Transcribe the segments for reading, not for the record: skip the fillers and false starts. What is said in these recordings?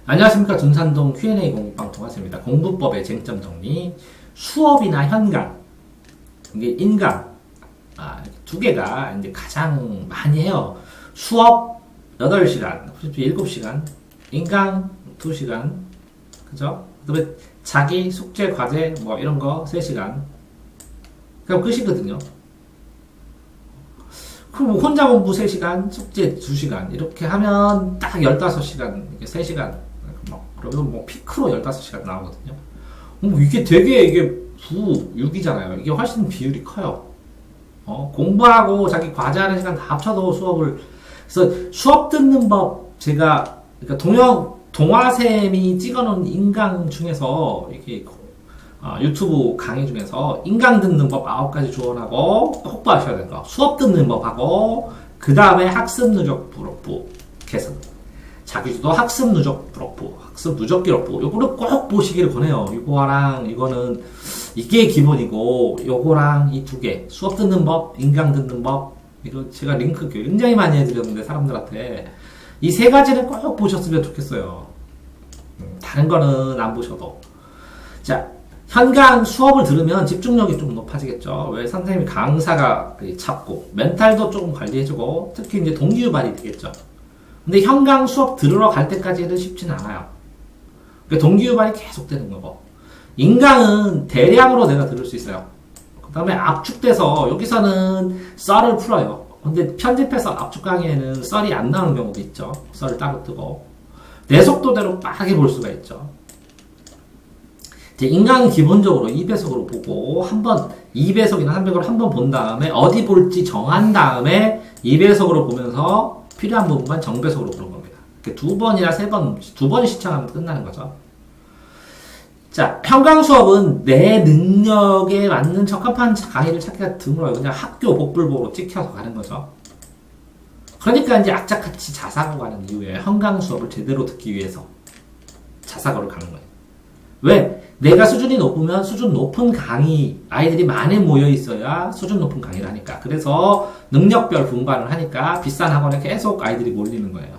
안녕하십니까. 둔산동 Q&A 공부방 동아스입니다. 공부법의 쟁점 정리. 수업이나 현강, 이게 인강, 두 개가 이제 가장 많이 해요. 수업 8시간, 7시간, 인강 2시간, 그죠? 그 다음에 자기 숙제, 과제, 뭐 이런 거 3시간. 그럼 끝이거든요. 그럼 혼자 공부 3시간, 숙제 2시간, 이렇게 하면 딱 15시간, 3시간. 그러면 뭐 피크로 15시간 나오거든요. 이게 되게 이게 9, 6이잖아요. 이게 훨씬 비율이 커요. 공부하고 자기 과제하는 시간 다 합쳐도 수업을, 그래서 수업 듣는 법, 제가, 그러니까 동화쌤이 찍어놓은 인강 중에서, 이렇게, 유튜브 강의 중에서 인강 듣는 법 9가지 조언하고, 확보하셔야 되는 거. 수업 듣는 법하고, 그 다음에 학습 누적 기록부 개선. 자기주도 학습 누적 기록부, 학습 누적 기록부, 요거를 꼭 보시기를 권해요. 이거랑 이거는 이게 기본이고, 요거랑 이 두 개, 수업 듣는 법, 인강 듣는 법, 이거 제가 링크 굉장히 많이 해드렸는데 사람들한테 이 3가지를 꼭 보셨으면 좋겠어요. 다른 거는 안 보셔도. 자, 현강 수업을 들으면 집중력이 좀 높아지겠죠. 왜 선생님이 강사가 찾고 멘탈도 조금 관리해주고 특히 이제 동기유발이 되겠죠. 근데 현강 수업 들으러 갈 때까지는 쉽진 않아요. 그러니까 동기유발이 계속 되는 거고. 인강은 대량으로 내가 들을 수 있어요. 그 다음에 압축돼서 여기서는 썰을 풀어요. 근데 편집해서 압축 강의에는 썰이 안 나오는 경우도 있죠. 썰을 따로 뜨고. 내 속도대로 빠르게 볼 수가 있죠. 이제 인강은 기본적으로 2배속으로 보고 한번 2배속이나 3배속으로 한번 본 다음에 어디 볼지 정한 다음에 2배속으로 보면서 필요한 부분만 정배속으로 보는 겁니다. 2번이나 3번, 2번 시청하면 끝나는 거죠. 자, 현강 수업은 내 능력에 맞는 적합한 강의를 찾기가 드물어요. 그냥 학교 복불복으로 찍혀서 가는 거죠. 그러니까 이제 악착같이 자사고 가는 이유에 현강 수업을 제대로 듣기 위해서 자사고를 가는 거예요. 왜? 내가 수준이 높으면 수준 높은 강의, 아이들이 많이 모여 있어야 수준 높은 강의를 하니까. 그래서 능력별 분반을 하니까 비싼 학원에 계속 아이들이 몰리는 거예요.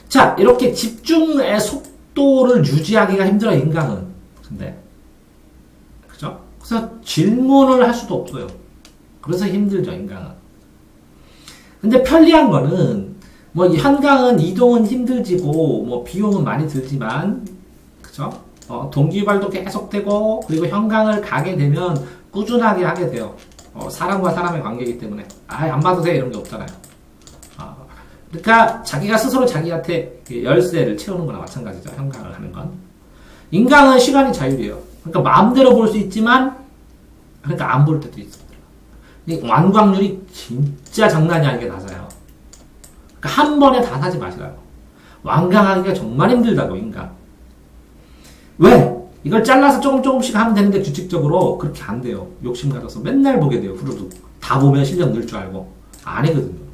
자, 이렇게 집중의 속도를 유지하기가 힘들어요, 인강은. 근데. 그죠? 그래서 질문을 할 수도 없어요. 그래서 힘들죠, 인강은. 근데 편리한 거는, 뭐, 현강은 이동은 힘들지고, 뭐, 비용은 많이 들지만, 그죠? 동기유발도 계속되고, 그리고 현강을 가게 되면 꾸준하게 하게 돼요. 사람과 사람의 관계이기 때문에. 안 봐도 돼, 이런 게 없잖아요. 그러니까 자기가 스스로 자기한테 열쇠를 채우는 거나 마찬가지죠. 현강을 하는 건. 인강은 시간이 자율이에요. 그러니까 마음대로 볼 수 있지만, 그러니까 안 볼 때도 있습니다. 완광률이 진짜 장난이 아니게 낮아요. 그러니까 한 번에 다 사지 마시라고. 완강하기가 정말 힘들다고, 인강. 왜? 이걸 잘라서 조금씩 하면 되는데 규칙적으로 그렇게 안 돼요. 욕심 가져서 맨날 보게 돼요. 후루룩. 다 보면 실력 늘 줄 알고. 아니거든요.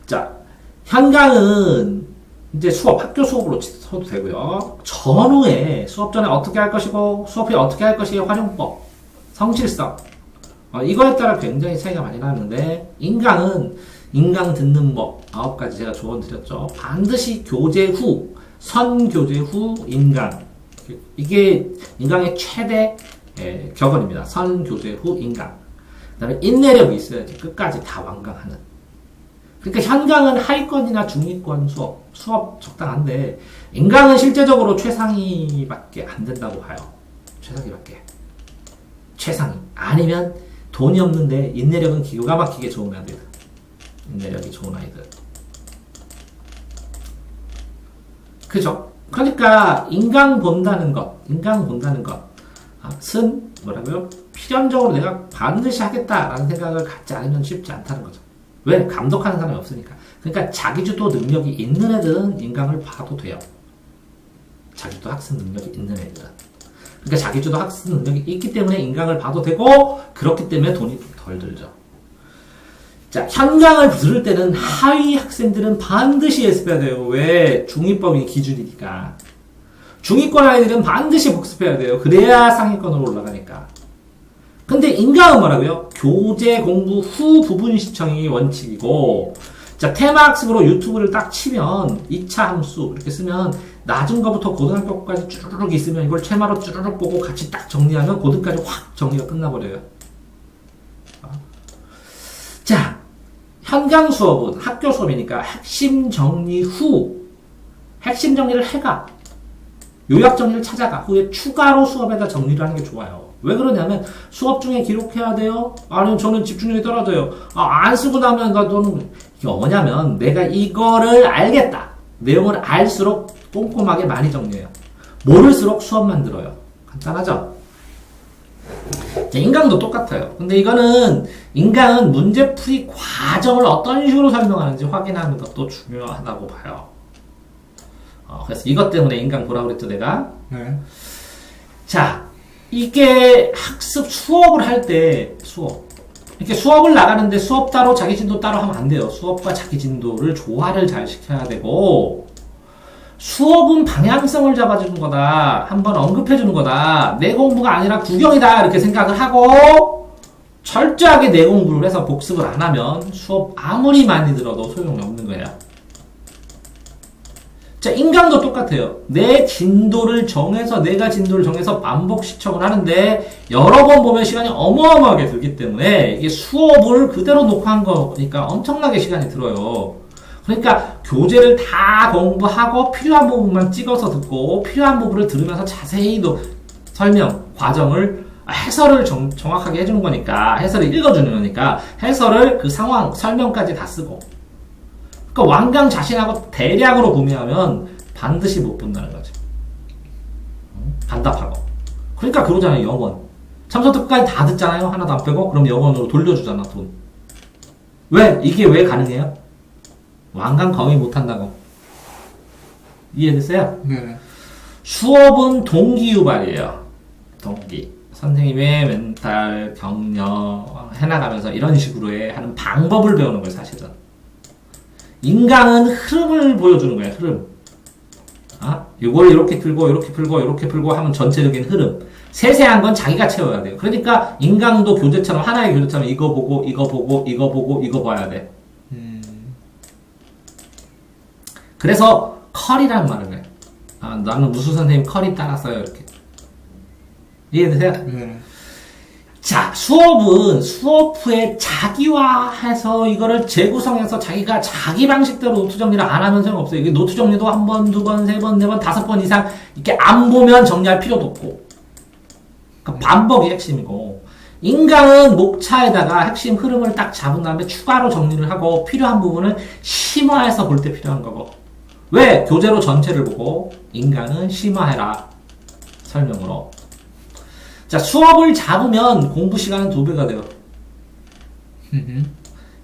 자, 현강은 이제 학교 수업으로 쳐도 되고요. 전후에 수업 전에 어떻게 할 것이고 수업 후에 어떻게 할 것이의 활용법, 성실성. 이거에 따라 굉장히 차이가 많이 나는데 인강은 인강 듣는 법 9가지 제가 조언 드렸죠. 반드시 교재 후, 선교재 후 인강. 이게 인강의 최대 격언입니다. 선교재 후 인강. 그 다음에 인내력이 있어야지 끝까지 다 완강하는. 그러니까 현강은 하위권이나 중위권 수업 적당한데 인강은 실제적으로 최상위밖에 안 된다고 봐요. 최상위밖에. 최상위. 아니면 돈이 없는데 인내력은 기가 막히게 좋은 아이들. 인내력이 좋은 아이들. 그죠? 그러니까 인강 본다는 것은 뭐라고요? 필연적으로 내가 반드시 하겠다라는 생각을 갖지 않으면 쉽지 않다는 거죠. 왜? 감독하는 사람이 없으니까. 그러니까 자기주도 능력이 있는 애들은 인강을 봐도 돼요. 자기주도 학습 능력이 있는 애들은. 그러니까 자기주도 학습 능력이 있기 때문에 인강을 봐도 되고 그렇기 때문에 돈이 좀 덜 들죠. 자, 현강을 들을 때는 하위 학생들은 반드시 연습해야 돼요. 왜? 중위법이 기준이니까. 중위권 아이들은 반드시 복습해야 돼요. 그래야 상위권으로 올라가니까. 근데 인강은 뭐라고요? 교재 공부 후 부분 시청이 원칙이고 자, 테마학습으로 유튜브를 딱 치면 2차 함수 이렇게 쓰면 낮은 거부터 고등학교까지 쭈르륵 있으면 이걸 테마로 쭈르륵 보고 같이 딱 정리하면 고등까지 확 정리가 끝나버려요. 자, 현강 수업은 학교 수업이니까 핵심 정리 후, 핵심 정리를 해가, 요약 정리를 찾아가, 후에 추가로 수업에다 정리를 하는 게 좋아요. 왜 그러냐면 수업 중에 기록해야 돼요? 아니면 저는 집중력이 떨어져요. 안 쓰고 나면 너는 이게 뭐냐면 내가 이거를 알겠다. 내용을 알수록 꼼꼼하게 많이 정리해요. 모를수록 수업만 들어요. 간단하죠? 인강도 똑같아요. 근데 이거는 인강은 문제풀이 과정을 어떤 식으로 설명하는지 확인하는 것도 중요하다고 봐요. 그래서 이것 때문에 인강 보라고 그랬죠, 내가. 네. 자, 이게 학습 수업을 할 때 이렇게 수업을 나가는데 수업 따로 자기 진도 따로 하면 안 돼요. 수업과 자기 진도를 조화를 잘 시켜야 되고, 수업은 방향성을 잡아주는 거다. 한번 언급해주는 거다. 내 공부가 아니라 구경이다. 이렇게 생각을 하고 철저하게 내 공부를 해서 복습을 안 하면 수업 아무리 많이 들어도 소용이 없는 거예요. 자, 인강도 똑같아요. 내 진도를 정해서 내가 진도를 정해서 반복 시청을 하는데 여러 번 보면 시간이 어마어마하게 들기 때문에 이게 수업을 그대로 녹화한 거니까 엄청나게 시간이 들어요. 그러니까 교재를 다 공부하고 필요한 부분만 찍어서 듣고 필요한 부분을 들으면서 자세히 설명, 과정을 해설을 정확하게 해주는 거니까 해설을 읽어주는 거니까 해설을 그 상황, 설명까지 다 쓰고 그러니까 완강 자신하고 대량으로 구매하면 반드시 못 본다는 거죠. 반답하고 그러니까 그러잖아요. 영원 참선특까지 다 듣잖아요. 하나도 안 빼고 그럼 영원으로 돌려주잖아. 돈. 왜? 이게 왜 가능해요? 완강 거의 못한다고. 이해됐어요? 네. 수업은 동기유발이에요. 동기. 선생님의 멘탈, 격려 해나가면서 이런 식으로 하는 방법을 배우는 거예요, 사실은. 인강은 흐름을 보여주는 거예요, 흐름. 이걸 이렇게 풀고, 이렇게 풀고, 이렇게 풀고 하면 전체적인 흐름. 세세한 건 자기가 채워야 돼요. 그러니까 인강도 교재처럼, 하나의 교재처럼 이거 보고, 이거 보고, 이거 보고, 이거 봐야 돼. 그래서 컬이라는 말을 해요. 나는 무슨 선생님 컬이 따랐어요. 이렇게. 이해되세요? 네. 자, 수업은 수업 후에 자기화해서 이거를 재구성해서 자기가 자기 방식대로 노트 정리를 안 하면 소용없어요. 이게 노트 정리도 한 번, 두 번, 세 번, 네 번, 다섯 번 이상 이렇게 안 보면 정리할 필요도 없고. 그러니까 반복이 핵심이고. 인강은 목차에다가 핵심 흐름을 딱 잡은 다음에 추가로 정리를 하고 필요한 부분을 심화해서 볼 때 필요한 거고. 왜? 교재로 전체를 보고 인강은 심화해라. 설명으로. 자, 수업을 잡으면 공부 시간은 2배가 돼요.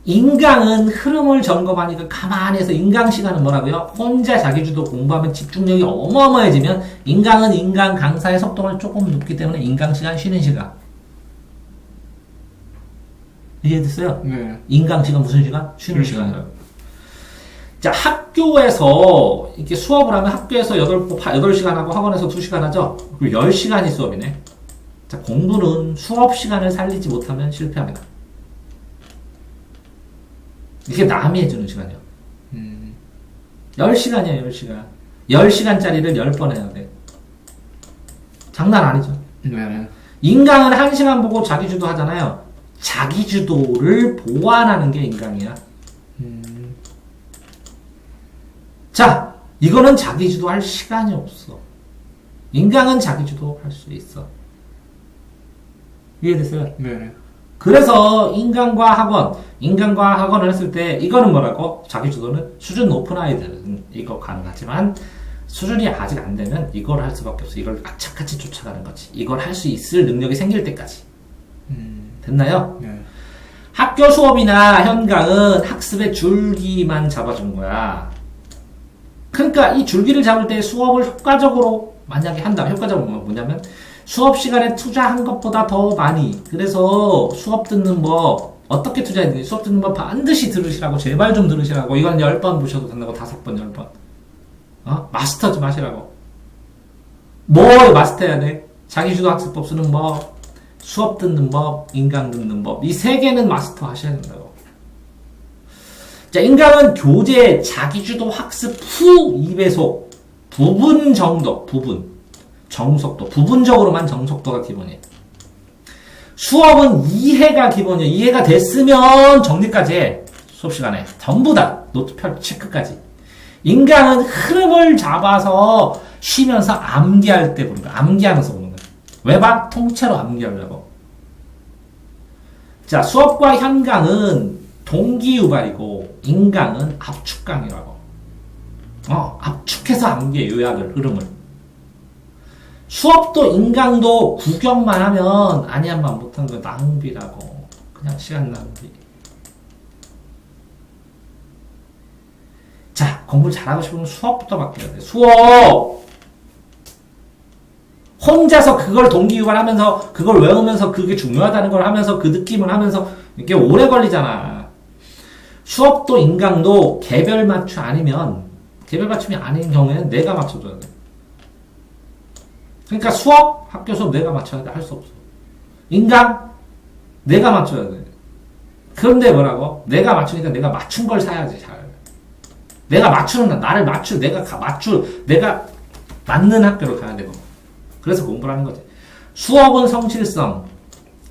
인강은 흐름을 점검하니까 가만히 해서 인강 시간은 뭐라고요? 혼자 자기주도 공부하면 집중력이 어마어마해지면 인강은 인강 강사의 속도를 조금 높기 때문에 인강 시간 쉬는 시간. 이해됐어요? 네. 인강 시간 무슨 시간? 쉬는 시간이라고. 자, 학교에서 이렇게 수업을 하면 학교에서 8시간 하고 학원에서 2시간 하죠? 그리고 10시간이 수업이네. 자, 공부는 수업 시간을 살리지 못하면 실패합니다. 이게 남이 해주는 시간이요. 10시간이에요, 10시간. 10시간짜리를 10번 해야 돼. 장난 아니죠? 네. 인강은 1시간 보고 자기주도 하잖아요. 자기주도를 보완하는 게 인강이야. 자, 이거는 자기주도 할 시간이 없어. 인강은 자기주도 할 수 있어. 이해됐어요? 네. 그래서 인강과 학원을 했을 때 이거는 뭐라고? 자기주도는 수준 높은 아이들은 이거 가능하지만 수준이 아직 안 되면 이걸 할 수밖에 없어. 이걸 악착같이 쫓아가는 거지. 이걸 할 수 있을 능력이 생길 때까지. 됐나요? 네. 학교 수업이나 현강은 학습의 줄기만 잡아준 거야. 그러니까 이 줄기를 잡을 때 수업을 효과적으로 만약에 한다. 효과적으로 뭐냐면 수업 시간에 투자한 것보다 더 많이. 그래서 수업 듣는 법 어떻게 투자해야 되는지 수업 듣는 법 반드시 들으시라고. 제발 좀 들으시라고. 이건 10번 보셔도 된다고. 5번, 10번. 마스터 좀 하시라고. 뭘 마스터해야 돼? 자기주도 학습법 쓰는 법, 수업 듣는 법, 인강 듣는 법. 이 3개는 마스터 하셔야 된다고. 자, 인강은 교재, 자기주도 학습 후 2배속, 부분 정도, 정속도, 부분적으로만 정속도가 기본이에요. 수업은 이해가 기본이에요. 이해가 됐으면 정리까지 해. 수업 시간에. 전부 다. 노트 펼 체크까지. 인강은 흐름을 잡아서 쉬면서 암기할 때 보는 거야. 암기하면서 보는 거야. 왜 봐? 통째로 암기하려고. 자, 수업과 현강은 동기유발이고, 인강은 압축강이라고. 압축해서 암기해, 요약을, 흐름을. 수업도 인강도 구경만 하면 아니야만 못한 거 낭비라고. 그냥 시간 낭비. 자, 공부를 잘하고 싶으면 수업부터 바뀌어야 돼. 수업! 혼자서 그걸 동기유발하면서 그걸 외우면서 그게 중요하다는 걸 하면서 그 느낌을 하면서 이게 오래 걸리잖아. 수업도 인강도 개별 맞춤 아니면 개별 맞춤이 아닌 경우에는 내가 맞춰줘야 돼. 그러니까 수업, 학교 수업 내가 맞춰야 돼. 할 수 없어. 인강, 내가 맞춰야 돼. 그런데 뭐라고? 내가 맞추니까 내가 맞춘 걸 사야지, 잘. 내가 맞추는, 나를 내가 맞는 학교로 가야 되고. 그래서 공부를 하는 거지. 수업은 성실성,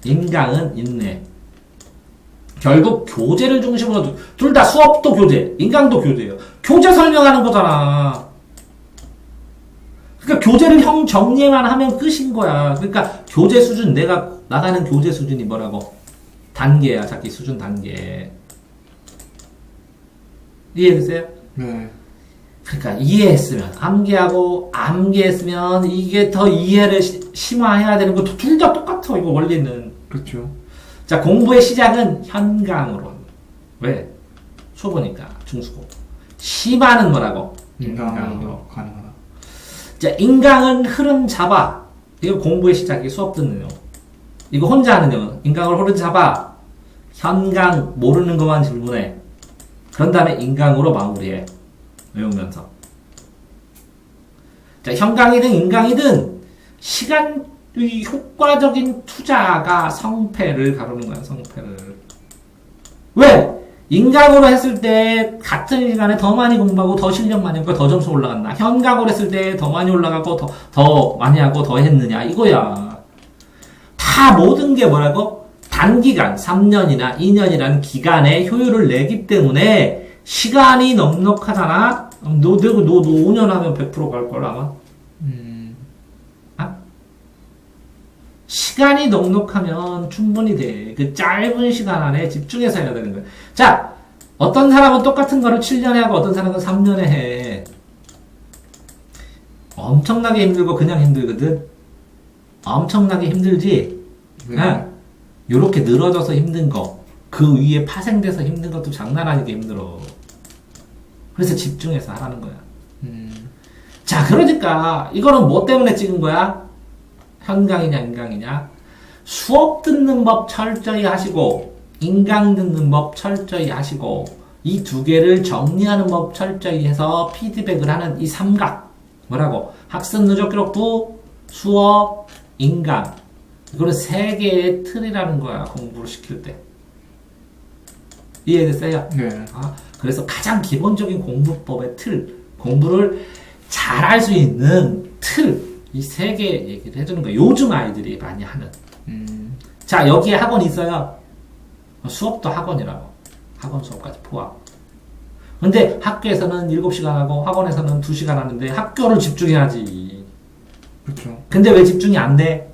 인강은 인내. 결국 교재를 중심으로, 둘 다 수업도 교재, 인강도 교재예요. 교재 설명하는 거잖아. 그러니까 교재를 형 정리만 하면 끝인 거야. 그러니까 교재 수준, 내가 나가는 교재 수준이 뭐라고? 단계야, 자기 수준 단계. 이해되세요? 네. 그러니까 이해했으면, 암기했으면 이게 더 이해를 심화해야 되는 거 둘 다 똑같아, 이거 원리는. 그렇죠. 자, 공부의 시작은 현강으로. 왜? 초보니까, 중수고. 심화는 뭐라고? 인강으로 가능하다. 자, 인강은 흐름 잡아. 이거 공부의 시작이 수업 듣는 용. 이거 혼자 하는 용. 인강을 흐름 잡아. 현강 모르는 것만 질문해. 그런 다음에 인강으로 마무리해. 외우면서. 자, 현강이든 인강이든 시간의 효과적인 투자가 성패를 가르는 거야, 성패를. 왜? 인강으로 했을 때 같은 시간에 더 많이 공부하고 더 실력 많이 하고 더 점수 올라갔나? 현강으로 했을 때 더 많이 올라가고 더 많이 하고 더 했느냐? 이거야. 다 모든 게 뭐라고? 단기간, 3년이나 2년이라는 기간에 효율을 내기 때문에 시간이 넉넉하잖아? 너 5년 하면 100% 갈걸, 아마? 시간이 넉넉하면 충분히 돼. 그 짧은 시간 안에 집중해서 해야 되는 거야. 자, 어떤 사람은 똑같은 거를 7년에 하고 어떤 사람은 3년에 해. 엄청나게 힘들고 그냥 힘들거든. 엄청나게 힘들지. 네. 요렇게 늘어져서 힘든 거, 그 위에 파생돼서 힘든 것도 장난 아니게 힘들어. 그래서 집중해서 하라는 거야. 자, 그러니까 이거는 뭐 때문에 찍은 거야? 현강이냐 인강이냐? 수업 듣는 법 철저히 하시고 인강 듣는 법 철저히 하시고 이 두 개를 정리하는 법 철저히 해서 피드백을 하는 이 삼각, 뭐라고? 학습 누적 기록부, 수업, 인강. 이거는 세 개의 틀이라는 거야, 공부를 시킬 때. 이해됐어요? 네. 그래서 가장 기본적인 공부법의 틀, 공부를 잘할 수 있는 틀, 이 세 개 얘기를 해주는 거야. 요즘 아이들이 많이 하는. 자, 여기에 학원 있어요. 수업도 학원이라고. 학원 수업까지 포함. 근데 학교에서는 7시간 하고 학원에서는 2시간 하는데 학교를 집중해야지. 그렇죠. 근데 왜 집중이 안 돼?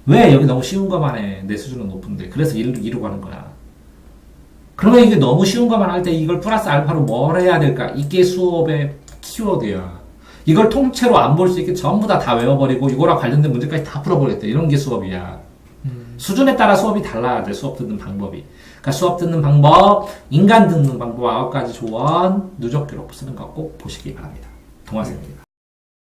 왜? 여기 너무 쉬운 것만 해. 내 수준은 높은데. 그래서 이러고 하는 거야. 그러면 이게 너무 쉬운 것만 할 때 이걸 플러스 알파로 뭘 해야 될까? 이게 수업의 키워드야. 이걸 통째로 안 볼 수 있게 전부 다 외워버리고 이거랑 관련된 문제까지 다 풀어버렸대. 이런 게 수업이야. 수준에 따라 수업이 달라야 돼. 수업 듣는 방법이. 그러니까 수업 듣는 방법, 인간 듣는 방법 9가지 조언, 누적 기록 쓰는 거 꼭 보시기 바랍니다. 동화쌤입니다.